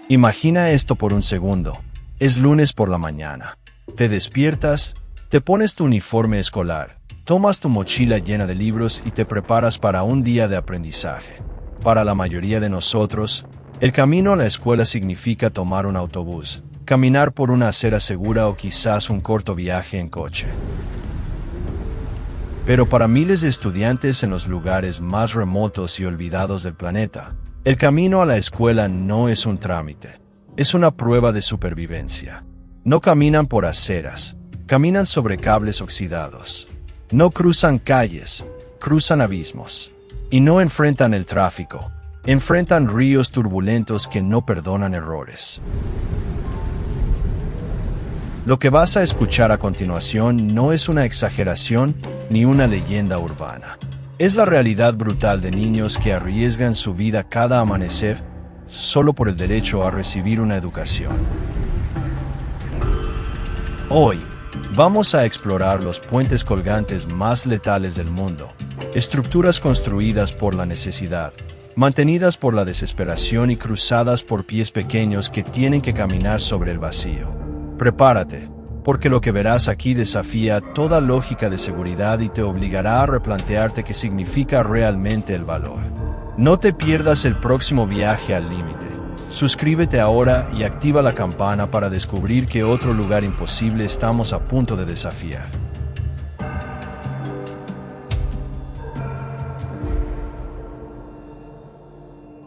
Imagina esto por un segundo. Es lunes por la mañana. Te despiertas, te pones tu uniforme escolar, tomas tu mochila llena de libros y te preparas para un día de aprendizaje. Para la mayoría de nosotros, el camino a la escuela significa tomar un autobús, caminar por una acera segura o quizás un corto viaje en coche. Pero para miles de estudiantes en los lugares más remotos y olvidados del planeta, el camino a la escuela no es un trámite, es una prueba de supervivencia. No caminan por aceras, caminan sobre cables oxidados. No cruzan calles, cruzan abismos. Y no enfrentan el tráfico, enfrentan ríos turbulentos que no perdonan errores. Lo que vas a escuchar a continuación no es una exageración ni una leyenda urbana. Es la realidad brutal de niños que arriesgan su vida cada amanecer solo por el derecho a recibir una educación. Hoy, vamos a explorar los puentes colgantes más letales del mundo, estructuras construidas por la necesidad, mantenidas por la desesperación y cruzadas por pies pequeños que tienen que caminar sobre el vacío. Prepárate, porque lo que verás aquí desafía toda lógica de seguridad y te obligará a replantearte qué significa realmente el valor. No te pierdas el próximo viaje al límite. Suscríbete ahora y activa la campana para descubrir qué otro lugar imposible estamos a punto de desafiar.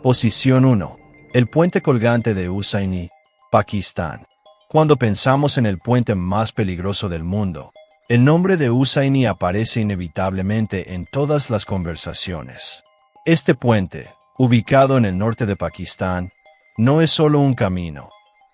Posición 1. El puente colgante de Hussaini, Pakistán. Cuando pensamos en el puente más peligroso del mundo, el nombre de Hussaini aparece inevitablemente en todas las conversaciones. Este puente, ubicado en el norte de Pakistán, no es solo un camino.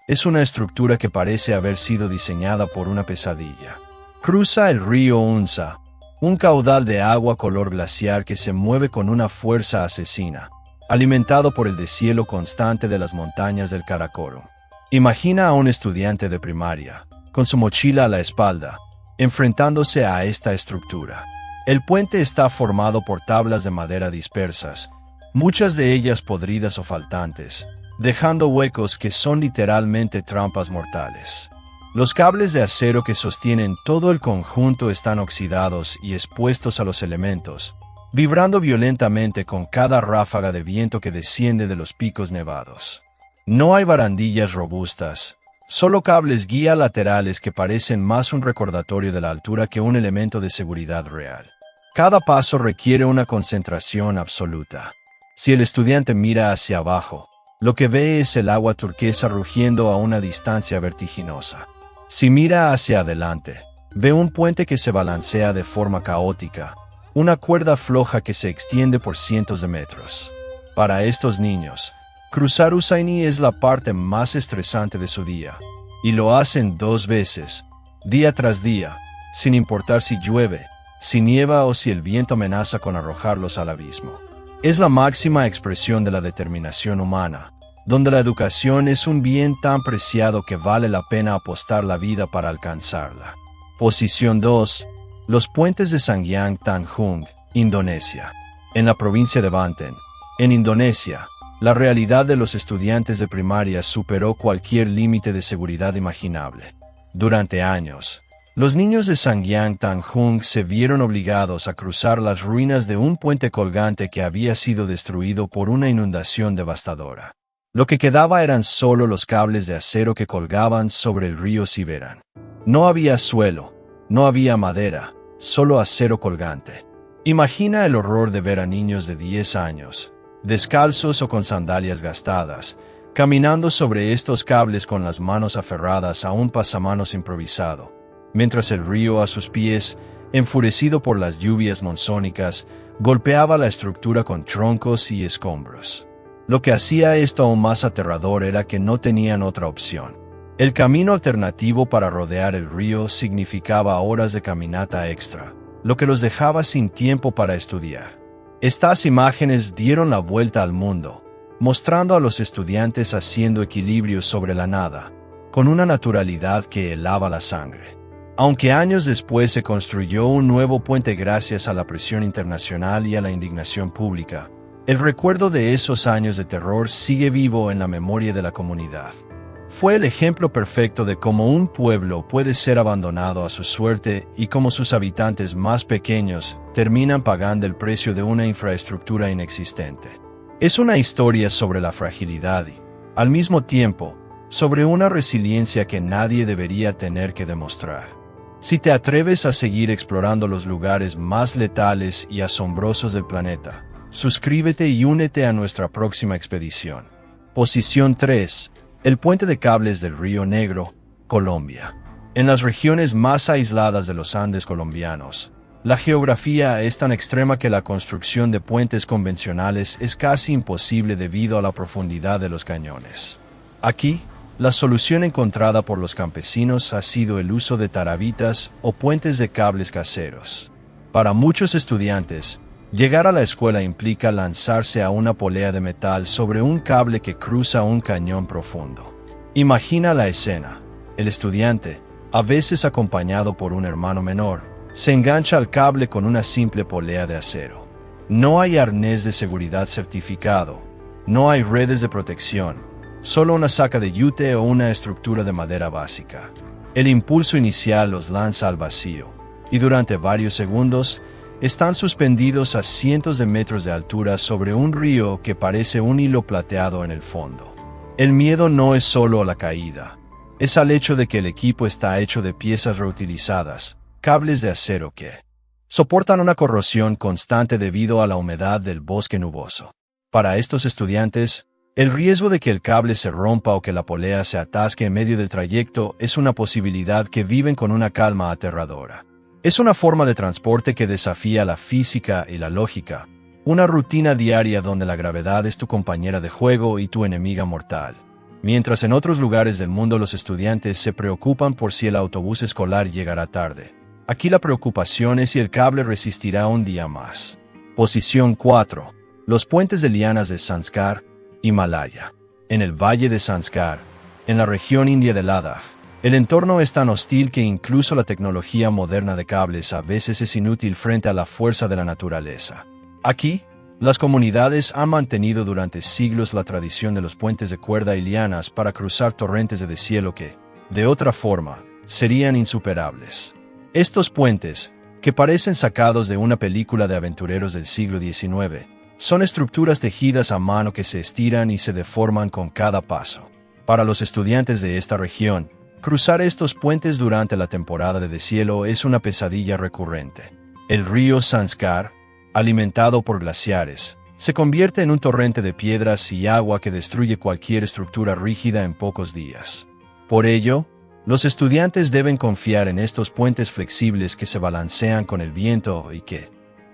Es una estructura que parece haber sido diseñada por una pesadilla. Cruza el río Unsa, un caudal de agua color glaciar que se mueve con una fuerza asesina, alimentado por el deshielo constante de las montañas del Karakorum. Imagina a un estudiante de primaria, con su mochila a la espalda, enfrentándose a esta estructura. El puente está formado por tablas de madera dispersas, muchas de ellas podridas o faltantes, dejando huecos que son literalmente trampas mortales. Los cables de acero que sostienen todo el conjunto están oxidados y expuestos a los elementos, vibrando violentamente con cada ráfaga de viento que desciende de los picos nevados. No hay barandillas robustas, solo cables guía laterales que parecen más un recordatorio de la altura que un elemento de seguridad real. Cada paso requiere una concentración absoluta. Si el estudiante mira hacia abajo, lo que ve es el agua turquesa rugiendo a una distancia vertiginosa. Si mira hacia adelante, ve un puente que se balancea de forma caótica, una cuerda floja que se extiende por cientos de metros. Para estos niños, cruzar Hussaini es la parte más estresante de su día, y lo hacen 2 veces, día tras día, sin importar si llueve, si nieva o si el viento amenaza con arrojarlos al abismo. Es la máxima expresión de la determinación humana, donde la educación es un bien tan preciado que vale la pena apostar la vida para alcanzarla. Posición 2. Los puentes de Sangiang Tanjung, Indonesia. En la provincia de Banten, en Indonesia, la realidad de los estudiantes de primaria superó cualquier límite de seguridad imaginable. Durante años, los niños de Sangiang Tanjung se vieron obligados a cruzar las ruinas de un puente colgante que había sido destruido por una inundación devastadora. Lo que quedaba eran solo los cables de acero que colgaban sobre el río Siberan. No había suelo, no había madera, solo acero colgante. Imagina el horror de ver a niños de 10 años, descalzos o con sandalias gastadas, caminando sobre estos cables con las manos aferradas a un pasamanos improvisado, mientras el río a sus pies, enfurecido por las lluvias monzónicas, golpeaba la estructura con troncos y escombros. Lo que hacía esto aún más aterrador era que no tenían otra opción. El camino alternativo para rodear el río significaba horas de caminata extra, lo que los dejaba sin tiempo para estudiar. Estas imágenes dieron la vuelta al mundo, mostrando a los estudiantes haciendo equilibrio sobre la nada, con una naturalidad que helaba la sangre. Aunque años después se construyó un nuevo puente gracias a la presión internacional y a la indignación pública, El recuerdo de esos años de terror sigue vivo en la memoria de la comunidad. Fue el ejemplo perfecto de cómo un pueblo puede ser abandonado a su suerte y cómo sus habitantes más pequeños terminan pagando el precio de una infraestructura inexistente. Es una historia sobre la fragilidad y, al mismo tiempo, sobre una resiliencia que nadie debería tener que demostrar. Si te atreves a seguir explorando los lugares más letales y asombrosos del planeta, suscríbete y únete a nuestra próxima expedición. Posición 3. El puente de cables del Río Negro, Colombia. En las regiones más aisladas de los Andes colombianos, la geografía es tan extrema que la construcción de puentes convencionales es casi imposible debido a la profundidad de los cañones. Aquí, la solución encontrada por los campesinos ha sido el uso de tarabitas o puentes de cables caseros. Para muchos estudiantes, llegar a la escuela implica lanzarse a una polea de metal sobre un cable que cruza un cañón profundo. Imagina la escena. El estudiante, a veces acompañado por un hermano menor, se engancha al cable con una simple polea de acero. No hay arnés de seguridad certificado, no hay redes de protección, solo una saca de yute o una estructura de madera básica. El impulso inicial los lanza al vacío, y durante varios segundos, están suspendidos a cientos de metros de altura sobre un río que parece un hilo plateado en el fondo. El miedo no es solo a la caída, es al hecho de que el equipo está hecho de piezas reutilizadas, cables de acero que soportan una corrosión constante debido a la humedad del bosque nuboso. Para estos estudiantes, el riesgo de que el cable se rompa o que la polea se atasque en medio del trayecto es una posibilidad que viven con una calma aterradora. Es una forma de transporte que desafía la física y la lógica, una rutina diaria donde la gravedad es tu compañera de juego y tu enemiga mortal. Mientras en otros lugares del mundo los estudiantes se preocupan por si el autobús escolar llegará tarde, aquí la preocupación es si el cable resistirá un día más. Posición 4. Los puentes de lianas de Sanskar, Himalaya. En el valle de Sanskar, en la región india de Ladakh, el entorno es tan hostil que incluso la tecnología moderna de cables a veces es inútil frente a la fuerza de la naturaleza. Aquí, las comunidades han mantenido durante siglos la tradición de los puentes de cuerda y lianas para cruzar torrentes de deshielo que, de otra forma, serían insuperables. Estos puentes, que parecen sacados de una película de aventureros del siglo XIX, son estructuras tejidas a mano que se estiran y se deforman con cada paso. Para los estudiantes de esta región, cruzar estos puentes durante la temporada de deshielo es una pesadilla recurrente. El río Sanskar, alimentado por glaciares, se convierte en un torrente de piedras y agua que destruye cualquier estructura rígida en pocos días. Por ello, los estudiantes deben confiar en estos puentes flexibles que se balancean con el viento y que,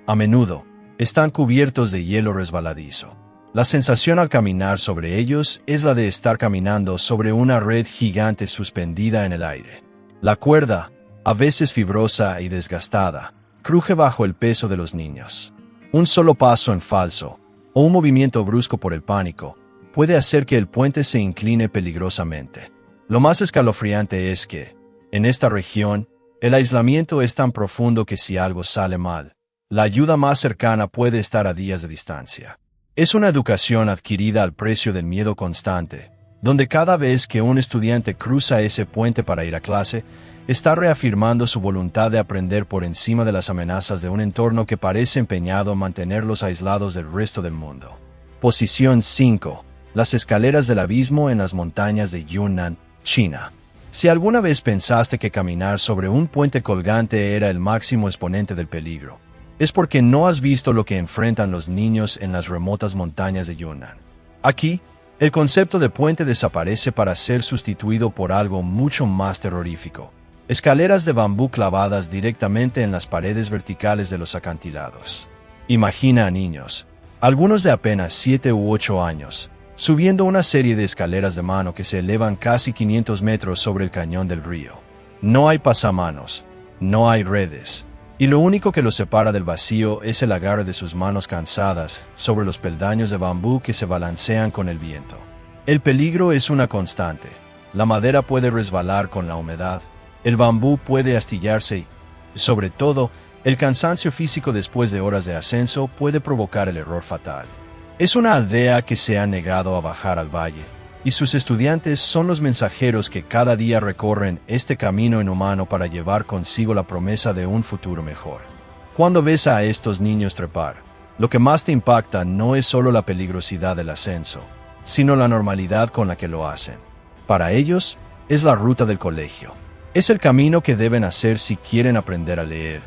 a menudo, están cubiertos de hielo resbaladizo. La sensación al caminar sobre ellos es la de estar caminando sobre una red gigante suspendida en el aire. La cuerda, a veces fibrosa y desgastada, cruje bajo el peso de los niños. Un solo paso en falso, o un movimiento brusco por el pánico, puede hacer que el puente se incline peligrosamente. Lo más escalofriante es que, en esta región, el aislamiento es tan profundo que si algo sale mal, la ayuda más cercana puede estar a días de distancia. Es una educación adquirida al precio del miedo constante, donde cada vez que un estudiante cruza ese puente para ir a clase, está reafirmando su voluntad de aprender por encima de las amenazas de un entorno que parece empeñado en mantenerlos aislados del resto del mundo. Posición 5. Las escaleras del abismo en las montañas de Yunnan, China. Si alguna vez pensaste que caminar sobre un puente colgante era el máximo exponente del peligro, es porque no has visto lo que enfrentan los niños en las remotas montañas de Yunnan. Aquí, el concepto de puente desaparece para ser sustituido por algo mucho más terrorífico: escaleras de bambú clavadas directamente en las paredes verticales de los acantilados. Imagina a niños, algunos de apenas 7 u 8 años, subiendo una serie de escaleras de mano que se elevan casi 500 metros sobre el cañón del río. No hay pasamanos, no hay redes, y lo único que los separa del vacío es el agarre de sus manos cansadas sobre los peldaños de bambú que se balancean con el viento. El peligro es una constante. La madera puede resbalar con la humedad, el bambú puede astillarse y, sobre todo, el cansancio físico después de horas de ascenso puede provocar el error fatal. Es una aldea que se ha negado a bajar al valle, y sus estudiantes son los mensajeros que cada día recorren este camino inhumano para llevar consigo la promesa de un futuro mejor. Cuando ves a estos niños trepar, lo que más te impacta no es solo la peligrosidad del ascenso, sino la normalidad con la que lo hacen. Para ellos, es la ruta del colegio. Es el camino que deben hacer si quieren aprender a leer,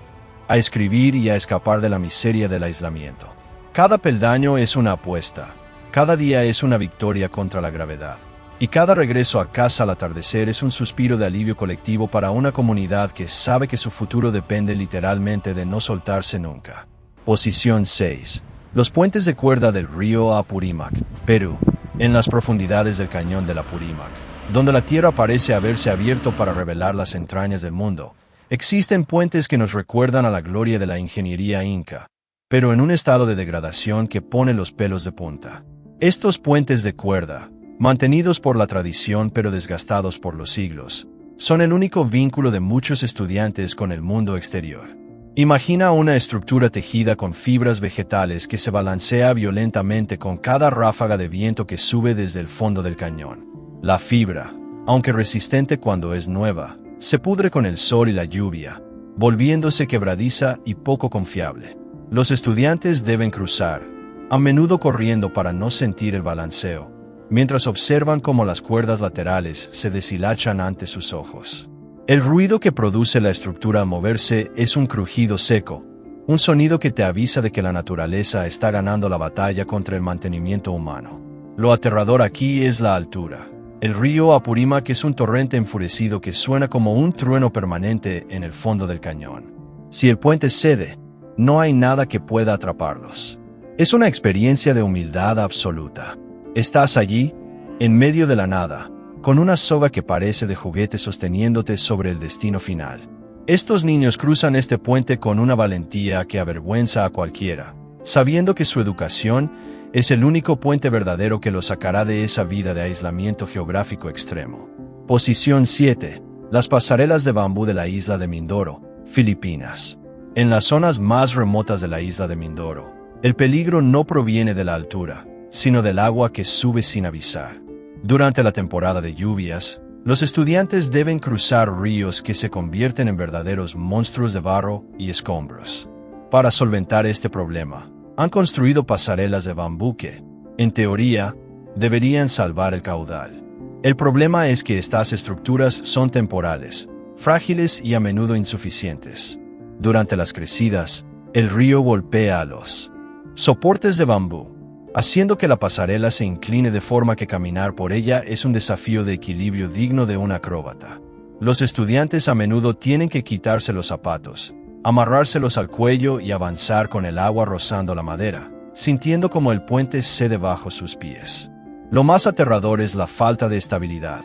a escribir y a escapar de la miseria del aislamiento. Cada peldaño es una apuesta, cada día es una victoria contra la gravedad, y cada regreso a casa al atardecer es un suspiro de alivio colectivo para una comunidad que sabe que su futuro depende literalmente de no soltarse nunca. Posición 6. Los puentes de cuerda del río Apurímac, Perú, en las profundidades del cañón del Apurímac, donde la tierra parece haberse abierto para revelar las entrañas del mundo. Existen puentes que nos recuerdan a la gloria de la ingeniería inca, pero en un estado de degradación que pone los pelos de punta. Estos puentes de cuerda, mantenidos por la tradición pero desgastados por los siglos, son el único vínculo de muchos estudiantes con el mundo exterior. Imagina una estructura tejida con fibras vegetales que se balancea violentamente con cada ráfaga de viento que sube desde el fondo del cañón. La fibra, aunque resistente cuando es nueva, se pudre con el sol y la lluvia, volviéndose quebradiza y poco confiable. Los estudiantes deben cruzar, a menudo corriendo para no sentir el balanceo, mientras observan cómo las cuerdas laterales se deshilachan ante sus ojos. El ruido que produce la estructura al moverse es un crujido seco, un sonido que te avisa de que la naturaleza está ganando la batalla contra el mantenimiento humano. Lo aterrador aquí es la altura. El río Apurímac es un torrente enfurecido que suena como un trueno permanente en el fondo del cañón. Si el puente cede, no hay nada que pueda atraparlos. Es una experiencia de humildad absoluta. Estás allí, en medio de la nada, con una soga que parece de juguete sosteniéndote sobre el destino final. Estos niños cruzan este puente con una valentía que avergüenza a cualquiera, sabiendo que su educación es el único puente verdadero que los sacará de esa vida de aislamiento geográfico extremo. Posición 7. Las pasarelas de bambú de la isla de Mindoro, Filipinas. En las zonas más remotas de la isla de Mindoro, el peligro no proviene de la altura, sino del agua que sube sin avisar. Durante la temporada de lluvias, los estudiantes deben cruzar ríos que se convierten en verdaderos monstruos de barro y escombros. Para solventar este problema, han construido pasarelas de bambú que, en teoría, deberían salvar el caudal. El problema es que estas estructuras son temporales, frágiles y a menudo insuficientes. Durante las crecidas, el río golpea a los soportes de bambú, haciendo que la pasarela se incline de forma que caminar por ella es un desafío de equilibrio digno de un acróbata. Los estudiantes a menudo tienen que quitarse los zapatos, amarrárselos al cuello y avanzar con el agua rozando la madera, sintiendo como el puente cede bajo sus pies. Lo más aterrador es la falta de estabilidad.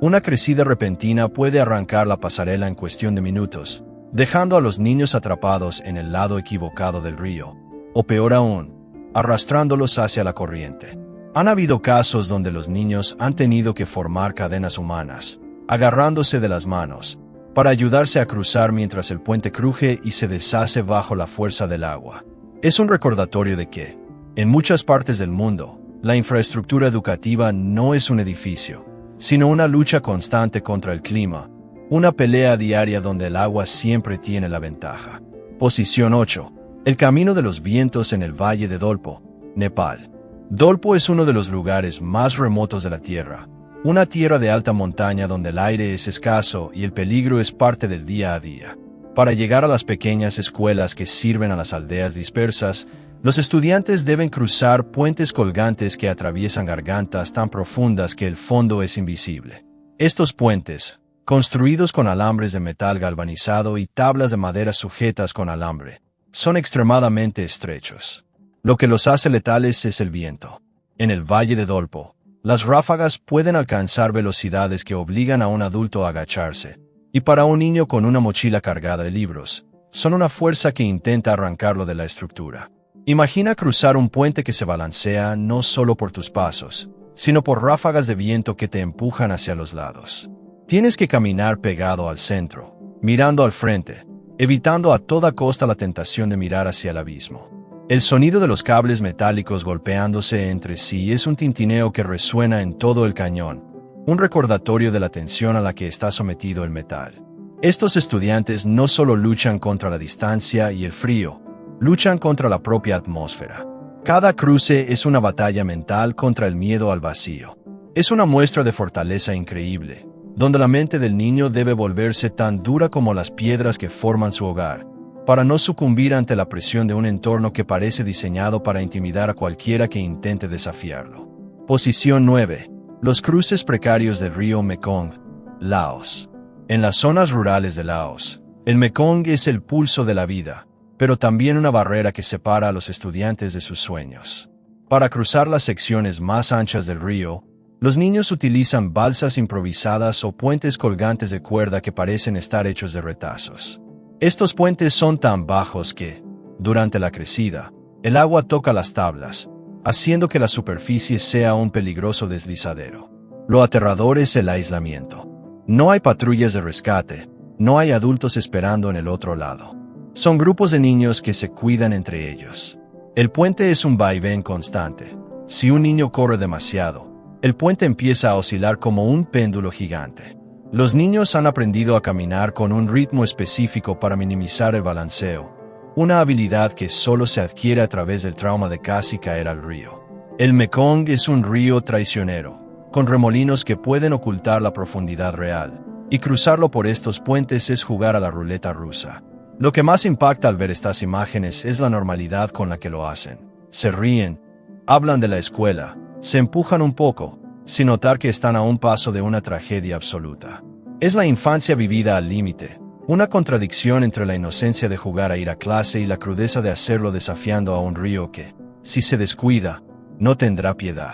Una crecida repentina puede arrancar la pasarela en cuestión de minutos, dejando a los niños atrapados en el lado equivocado del río, o peor aún, arrastrándolos hacia la corriente. Han habido casos donde los niños han tenido que formar cadenas humanas, agarrándose de las manos, para ayudarse a cruzar mientras el puente cruje y se deshace bajo la fuerza del agua. Es un recordatorio de que, en muchas partes del mundo, la infraestructura educativa no es un edificio, sino una lucha constante contra el clima, una pelea diaria donde el agua siempre tiene la ventaja. Posición 8. El camino de los vientos en el Valle de Dolpo, Nepal. Dolpo es uno de los lugares más remotos de la Tierra, una tierra de alta montaña donde el aire es escaso y el peligro es parte del día a día. Para llegar a las pequeñas escuelas que sirven a las aldeas dispersas, los estudiantes deben cruzar puentes colgantes que atraviesan gargantas tan profundas que el fondo es invisible. Estos puentes, construidos con alambres de metal galvanizado y tablas de madera sujetas con alambre, son extremadamente estrechos. Lo que los hace letales es el viento. En el Valle de Dolpo, las ráfagas pueden alcanzar velocidades que obligan a un adulto a agacharse, y para un niño con una mochila cargada de libros, son una fuerza que intenta arrancarlo de la estructura. Imagina cruzar un puente que se balancea no solo por tus pasos, sino por ráfagas de viento que te empujan hacia los lados. Tienes que caminar pegado al centro, mirando al frente, evitando a toda costa la tentación de mirar hacia el abismo. El sonido de los cables metálicos golpeándose entre sí es un tintineo que resuena en todo el cañón, un recordatorio de la tensión a la que está sometido el metal. Estos estudiantes no solo luchan contra la distancia y el frío, luchan contra la propia atmósfera. Cada cruce es una batalla mental contra el miedo al vacío. Es una muestra de fortaleza increíble, donde la mente del niño debe volverse tan dura como las piedras que forman su hogar, para no sucumbir ante la presión de un entorno que parece diseñado para intimidar a cualquiera que intente desafiarlo. Posición 9. Los cruces precarios del río Mekong, Laos. En las zonas rurales de Laos, el Mekong es el pulso de la vida, pero también una barrera que separa a los estudiantes de sus sueños. Para cruzar las secciones más anchas del río, los niños utilizan balsas improvisadas o puentes colgantes de cuerda que parecen estar hechos de retazos. Estos puentes son tan bajos que, durante la crecida, el agua toca las tablas, haciendo que la superficie sea un peligroso deslizadero. Lo aterrador es el aislamiento. No hay patrullas de rescate, no hay adultos esperando en el otro lado. Son grupos de niños que se cuidan entre ellos. El puente es un vaivén constante. Si un niño corre demasiado, el puente empieza a oscilar como un péndulo gigante. Los niños han aprendido a caminar con un ritmo específico para minimizar el balanceo, una habilidad que solo se adquiere a través del trauma de casi caer al río. El Mekong es un río traicionero, con remolinos que pueden ocultar la profundidad real, y cruzarlo por estos puentes es jugar a la ruleta rusa. Lo que más impacta al ver estas imágenes es la normalidad con la que lo hacen. Se ríen, hablan de la escuela, se empujan un poco, sin notar que están a un paso de una tragedia absoluta. Es la infancia vivida al límite, una contradicción entre la inocencia de jugar a ir a clase y la crudeza de hacerlo desafiando a un río que, si se descuida, no tendrá piedad.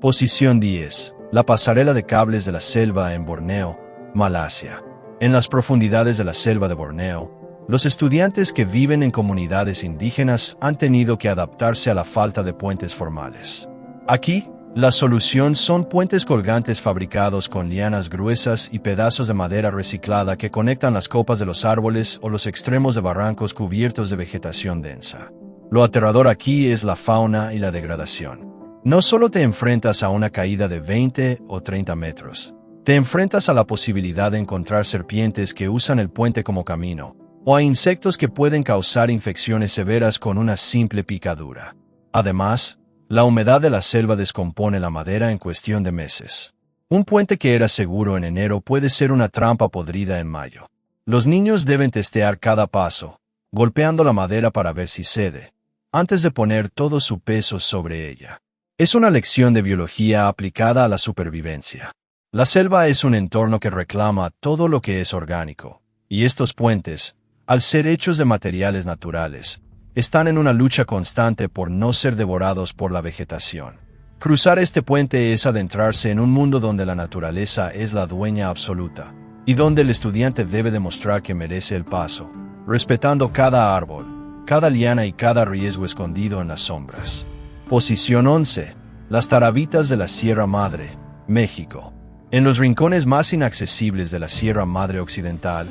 Posición 10. La pasarela de cables de la selva en Borneo, Malasia. En las profundidades de la selva de Borneo, los estudiantes que viven en comunidades indígenas han tenido que adaptarse a la falta de puentes formales. Aquí, la solución son puentes colgantes fabricados con lianas gruesas y pedazos de madera reciclada que conectan las copas de los árboles o los extremos de barrancos cubiertos de vegetación densa. Lo aterrador aquí es la fauna y la degradación. No solo te enfrentas a una caída de 20 o 30 metros, te enfrentas a la posibilidad de encontrar serpientes que usan el puente como camino, o a insectos que pueden causar infecciones severas con una simple picadura. Además, la humedad de la selva descompone la madera en cuestión de meses. Un puente que era seguro en enero puede ser una trampa podrida en mayo. Los niños deben testear cada paso, golpeando la madera para ver si cede, antes de poner todo su peso sobre ella. Es una lección de biología aplicada a la supervivencia. La selva es un entorno que reclama todo lo que es orgánico, y estos puentes, al ser hechos de materiales naturales, están en una lucha constante por no ser devorados por la vegetación. Cruzar este puente es adentrarse en un mundo donde la naturaleza es la dueña absoluta, y donde el estudiante debe demostrar que merece el paso, respetando cada árbol, cada liana y cada riesgo escondido en las sombras. Posición 11. Las tarabitas de la Sierra Madre, México. En los rincones más inaccesibles de la Sierra Madre Occidental,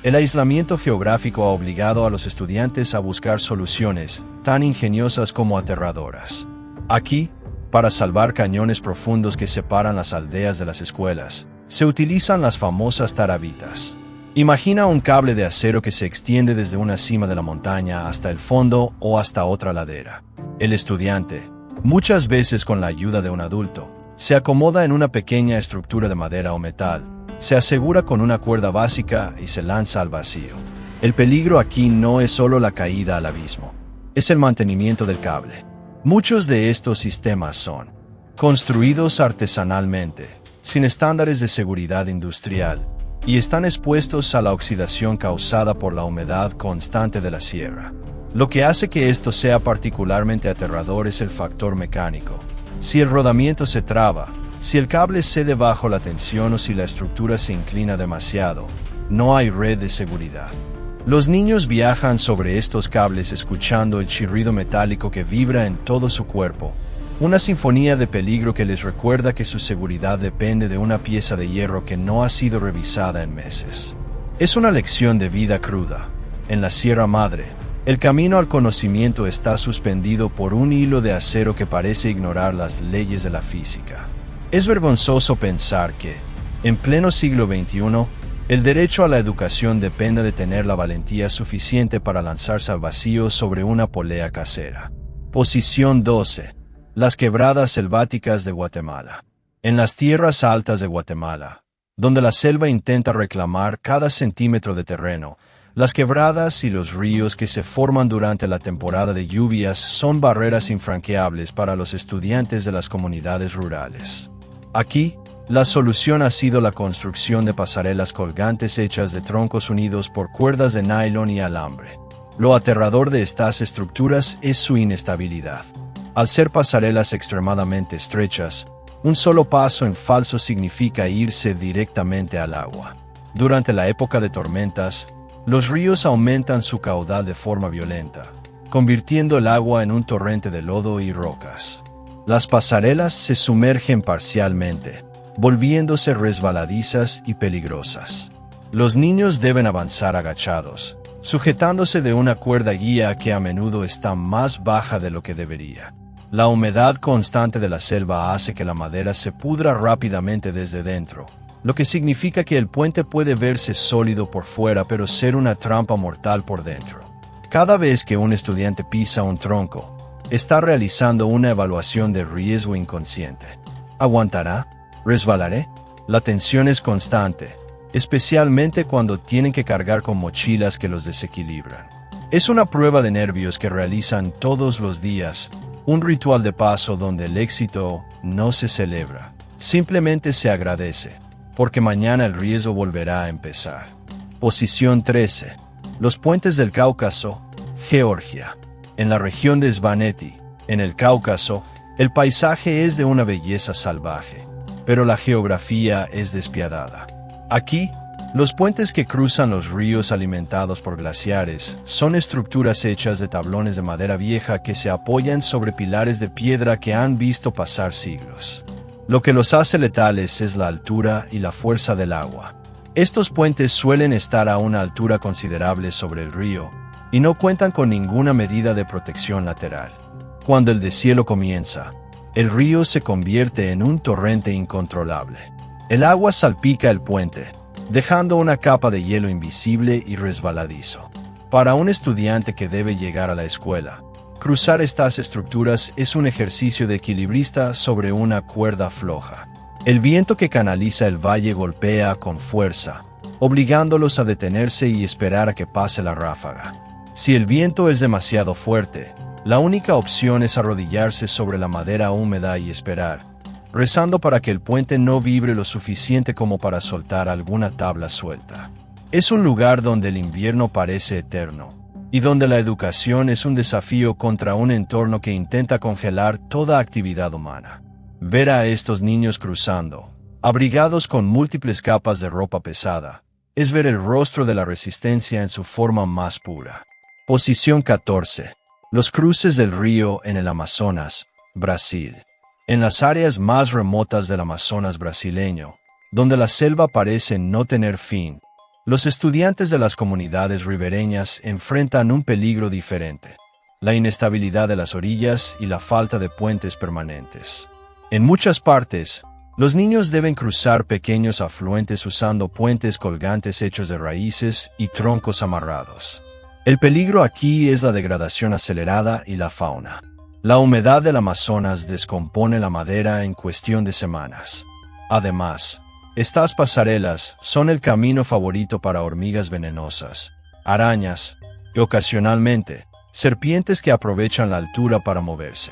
el aislamiento geográfico ha obligado a los estudiantes a buscar soluciones tan ingeniosas como aterradoras. Aquí, para salvar cañones profundos que separan las aldeas de las escuelas, se utilizan las famosas tarabitas. Imagina un cable de acero que se extiende desde una cima de la montaña hasta el fondo o hasta otra ladera. El estudiante, muchas veces con la ayuda de un adulto, se acomoda en una pequeña estructura de madera o metal, se asegura con una cuerda básica y se lanza al vacío. El peligro aquí no es solo la caída al abismo, es el mantenimiento del cable. Muchos de estos sistemas son construidos artesanalmente, sin estándares de seguridad industrial, y están expuestos a la oxidación causada por la humedad constante de la sierra. Lo que hace que esto sea particularmente aterrador es el factor mecánico. Si el rodamiento se traba, si el cable cede bajo la tensión o si la estructura se inclina demasiado, no hay red de seguridad. Los niños viajan sobre estos cables escuchando el chirrido metálico que vibra en todo su cuerpo, una sinfonía de peligro que les recuerda que su seguridad depende de una pieza de hierro que no ha sido revisada en meses. Es una lección de vida cruda. En la Sierra Madre, El camino al conocimiento está suspendido por un hilo de acero que parece ignorar las leyes de la física. Es vergonzoso pensar que, en pleno siglo XXI, el derecho a la educación depende de tener la valentía suficiente para lanzarse al vacío sobre una polea casera. Posición 12. Las quebradas selváticas de Guatemala. En las tierras altas de Guatemala, donde la selva intenta reclamar cada centímetro de terreno, las quebradas y los ríos que se forman durante la temporada de lluvias son barreras infranqueables para los estudiantes de las comunidades rurales. Aquí, la solución ha sido la construcción de pasarelas colgantes hechas de troncos unidos por cuerdas de nylon y alambre. Lo aterrador de estas estructuras es su inestabilidad. Al ser pasarelas extremadamente estrechas, un solo paso en falso significa irse directamente al agua. Durante la época de tormentas, los ríos aumentan su caudal de forma violenta, convirtiendo el agua en un torrente de lodo y rocas. Las pasarelas se sumergen parcialmente, volviéndose resbaladizas y peligrosas. Los niños deben avanzar agachados, sujetándose de una cuerda guía que a menudo está más baja de lo que debería. La humedad constante de la selva hace que la madera se pudra rápidamente desde dentro, lo que significa que el puente puede verse sólido por fuera pero ser una trampa mortal por dentro. Cada vez que un estudiante pisa un tronco, está realizando una evaluación de riesgo inconsciente. ¿Aguantará? ¿Resbalaré? La tensión es constante, especialmente cuando tienen que cargar con mochilas que los desequilibran. Es una prueba de nervios que realizan todos los días, un ritual de paso donde el éxito no se celebra, simplemente se agradece, porque mañana el riesgo volverá a empezar. Posición 13. Los puentes del Cáucaso, Georgia. En la región de Svaneti, en el Cáucaso, el paisaje es de una belleza salvaje, pero la geografía es despiadada. Aquí, los puentes que cruzan los ríos alimentados por glaciares son estructuras hechas de tablones de madera vieja que se apoyan sobre pilares de piedra que han visto pasar siglos. Lo que los hace letales es la altura y la fuerza del agua. Estos puentes suelen estar a una altura considerable sobre el río y no cuentan con ninguna medida de protección lateral. Cuando el deshielo comienza, el río se convierte en un torrente incontrolable. El agua salpica el puente, dejando una capa de hielo invisible y resbaladizo. Para un estudiante que debe llegar a la escuela, cruzar estas estructuras es un ejercicio de equilibrista sobre una cuerda floja. El viento que canaliza el valle golpea con fuerza, obligándolos a detenerse y esperar a que pase la ráfaga. Si el viento es demasiado fuerte, la única opción es arrodillarse sobre la madera húmeda y esperar, rezando para que el puente no vibre lo suficiente como para soltar alguna tabla suelta. Es un lugar donde el invierno parece eterno, y donde la educación es un desafío contra un entorno que intenta congelar toda actividad humana. Ver a estos niños cruzando, abrigados con múltiples capas de ropa pesada, es ver el rostro de la resistencia en su forma más pura. Posición 14. Los cruces del río en el Amazonas, Brasil. En las áreas más remotas del Amazonas brasileño, donde la selva parece no tener fin, los estudiantes de las comunidades ribereñas enfrentan un peligro diferente: la inestabilidad de las orillas y la falta de puentes permanentes. En muchas partes, los niños deben cruzar pequeños afluentes usando puentes colgantes hechos de raíces y troncos amarrados. El peligro aquí es la degradación acelerada y la fauna. La humedad del Amazonas descompone la madera en cuestión de semanas. Además, estas pasarelas son el camino favorito para hormigas venenosas, arañas y, ocasionalmente, serpientes que aprovechan la altura para moverse.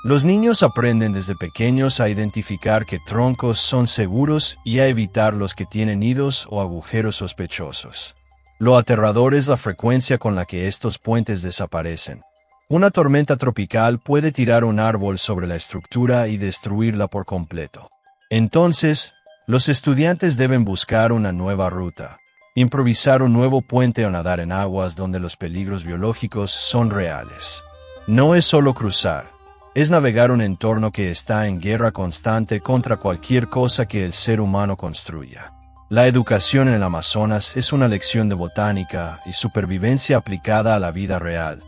Los niños aprenden desde pequeños a identificar qué troncos son seguros y a evitar los que tienen nidos o agujeros sospechosos. Lo aterrador es la frecuencia con la que estos puentes desaparecen. Una tormenta tropical puede tirar un árbol sobre la estructura y destruirla por completo. Entonces, los estudiantes deben buscar una nueva ruta, improvisar un nuevo puente o nadar en aguas donde los peligros biológicos son reales. No es solo cruzar, es navegar un entorno que está en guerra constante contra cualquier cosa que el ser humano construya. La educación en el Amazonas es una lección de botánica y supervivencia aplicada a la vida real,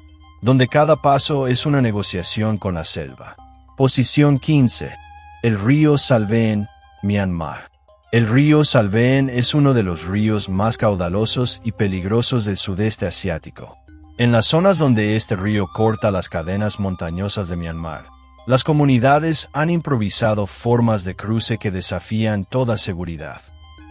donde cada paso es una negociación con la selva. Posición 15. El río Salween, Myanmar. El río Salween es uno de los ríos más caudalosos y peligrosos del sudeste asiático. En las zonas donde este río corta las cadenas montañosas de Myanmar, las comunidades han improvisado formas de cruce que desafían toda seguridad.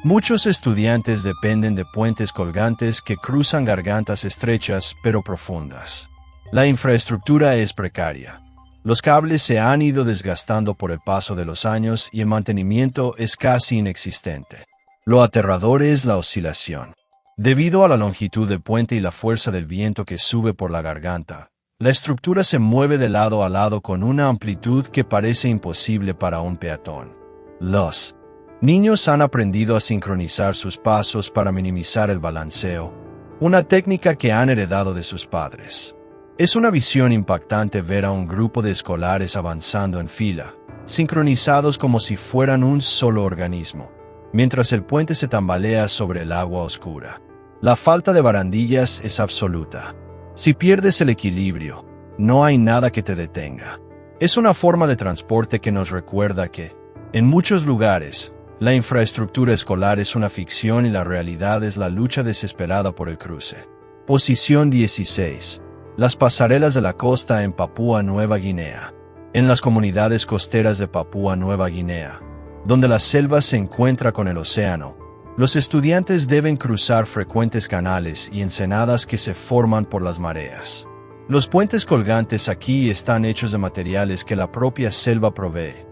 Muchos estudiantes dependen de puentes colgantes que cruzan gargantas estrechas pero profundas. La infraestructura es precaria. Los cables se han ido desgastando por el paso de los años y el mantenimiento es casi inexistente. Lo aterrador es la oscilación. Debido a la longitud del puente y la fuerza del viento que sube por la garganta, la estructura se mueve de lado a lado con una amplitud que parece imposible para un peatón. Los niños han aprendido a sincronizar sus pasos para minimizar el balanceo, una técnica que han heredado de sus padres. Es una visión impactante ver a un grupo de escolares avanzando en fila, sincronizados como si fueran un solo organismo, mientras el puente se tambalea sobre el agua oscura. La falta de barandillas es absoluta. Si pierdes el equilibrio, no hay nada que te detenga. Es una forma de transporte que nos recuerda que, en muchos lugares, la infraestructura escolar es una ficción y la realidad es la lucha desesperada por el cruce. Posición 16. Las pasarelas de la costa en Papúa Nueva Guinea. En las comunidades costeras de Papúa Nueva Guinea, donde la selva se encuentra con el océano, los estudiantes deben cruzar frecuentes canales y ensenadas que se forman por las mareas. Los puentes colgantes aquí están hechos de materiales que la propia selva provee: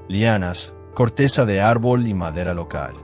lianas, corteza de árbol y madera local.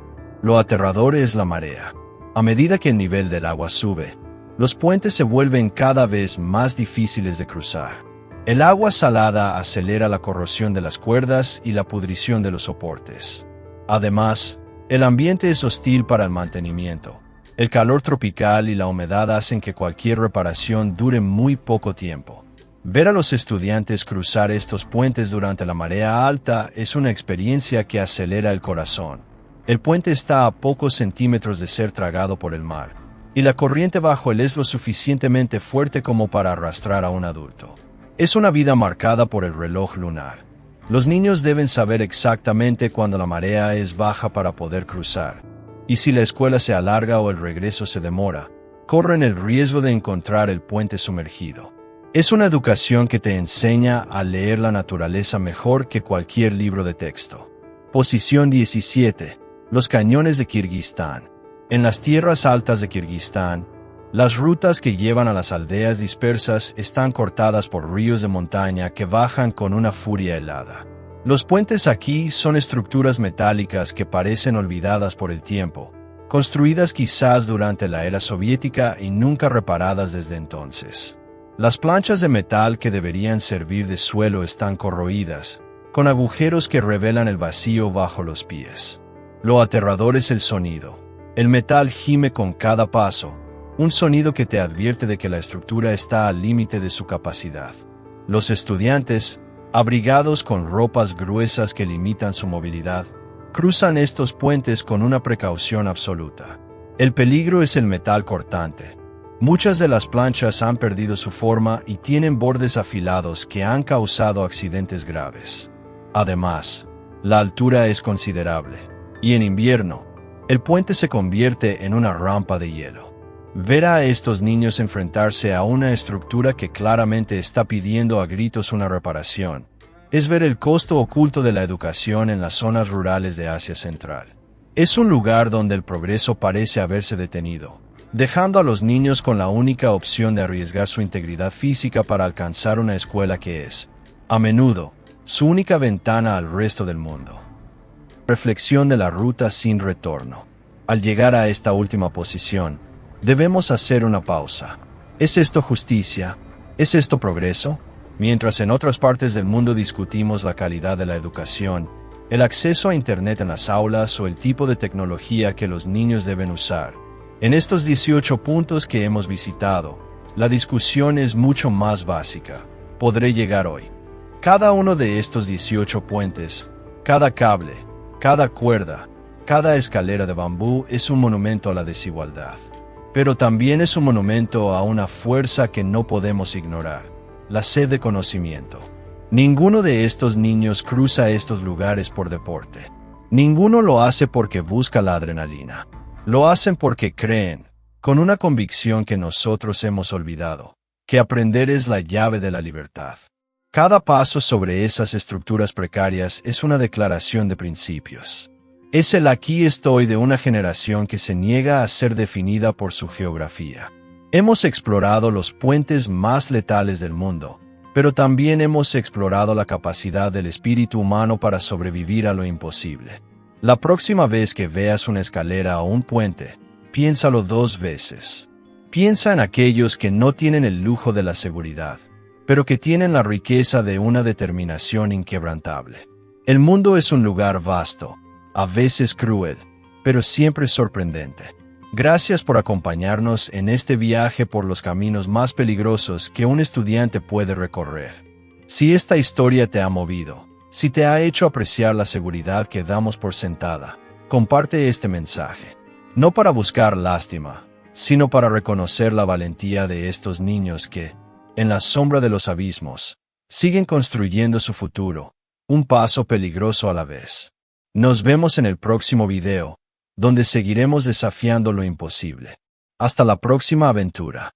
Lo aterrador es la marea. A medida que el nivel del agua sube, los puentes se vuelven cada vez más difíciles de cruzar. El agua salada acelera la corrosión de las cuerdas y la pudrición de los soportes. Además, el ambiente es hostil para el mantenimiento. El calor tropical y la humedad hacen que cualquier reparación dure muy poco tiempo. Ver a los estudiantes cruzar estos puentes durante la marea alta es una experiencia que acelera el corazón. El puente está a pocos centímetros de ser tragado por el mar, y la corriente bajo él es lo suficientemente fuerte como para arrastrar a un adulto. Es una vida marcada por el reloj lunar. Los niños deben saber exactamente cuándo la marea es baja para poder cruzar, y si la escuela se alarga o el regreso se demora, corren el riesgo de encontrar el puente sumergido. Es una educación que te enseña a leer la naturaleza mejor que cualquier libro de texto. Posición 17. Los cañones de Kirguistán. En las tierras altas de Kirguistán, las rutas que llevan a las aldeas dispersas están cortadas por ríos de montaña que bajan con una furia helada. Los puentes aquí son estructuras metálicas que parecen olvidadas por el tiempo, construidas quizás durante la era soviética y nunca reparadas desde entonces. Las planchas de metal que deberían servir de suelo están corroídas, con agujeros que revelan el vacío bajo los pies. Lo aterrador es el sonido. El metal gime con cada paso, un sonido que te advierte de que la estructura está al límite de su capacidad. Los estudiantes, abrigados con ropas gruesas que limitan su movilidad, cruzan estos puentes con una precaución absoluta. El peligro es el metal cortante. Muchas de las planchas han perdido su forma y tienen bordes afilados que han causado accidentes graves. Además, la altura es considerable, y en invierno, el puente se convierte en una rampa de hielo. Ver a estos niños enfrentarse a una estructura que claramente está pidiendo a gritos una reparación es ver el costo oculto de la educación en las zonas rurales de Asia Central. Es un lugar donde el progreso parece haberse detenido, dejando a los niños con la única opción de arriesgar su integridad física para alcanzar una escuela que es, a menudo, su única ventana al resto del mundo. Reflexión de la ruta sin retorno. Al llegar a esta última posición, debemos hacer una pausa. ¿Es esto justicia? ¿Es esto progreso? Mientras en otras partes del mundo discutimos la calidad de la educación, el acceso a Internet en las aulas o el tipo de tecnología que los niños deben usar, en estos 18 puntos que hemos visitado, la discusión es mucho más básica. Podré llegar hoy. Cada uno de estos 18 puentes, cada cable, cada cuerda, cada escalera de bambú es un monumento a la desigualdad. Pero también es un monumento a una fuerza que no podemos ignorar, la sed de conocimiento. Ninguno de estos niños cruza estos lugares por deporte. Ninguno lo hace porque busca la adrenalina. Lo hacen porque creen, con una convicción que nosotros hemos olvidado, que aprender es la llave de la libertad. Cada paso sobre esas estructuras precarias es una declaración de principios. Es el aquí estoy de una generación que se niega a ser definida por su geografía. Hemos explorado los puentes más letales del mundo, pero también hemos explorado la capacidad del espíritu humano para sobrevivir a lo imposible. La próxima vez que veas una escalera o un puente, piénsalo 2 veces. Piensa en aquellos que no tienen el lujo de la seguridad, pero que tienen la riqueza de una determinación inquebrantable. El mundo es un lugar vasto, a veces cruel, pero siempre sorprendente. Gracias por acompañarnos en este viaje por los caminos más peligrosos que un estudiante puede recorrer. Si esta historia te ha movido, si te ha hecho apreciar la seguridad que damos por sentada, comparte este mensaje. No para buscar lástima, sino para reconocer la valentía de estos niños que, en la sombra de los abismos, siguen construyendo su futuro, un paso peligroso a la vez. Nos vemos en el próximo video, donde seguiremos desafiando lo imposible. Hasta la próxima aventura.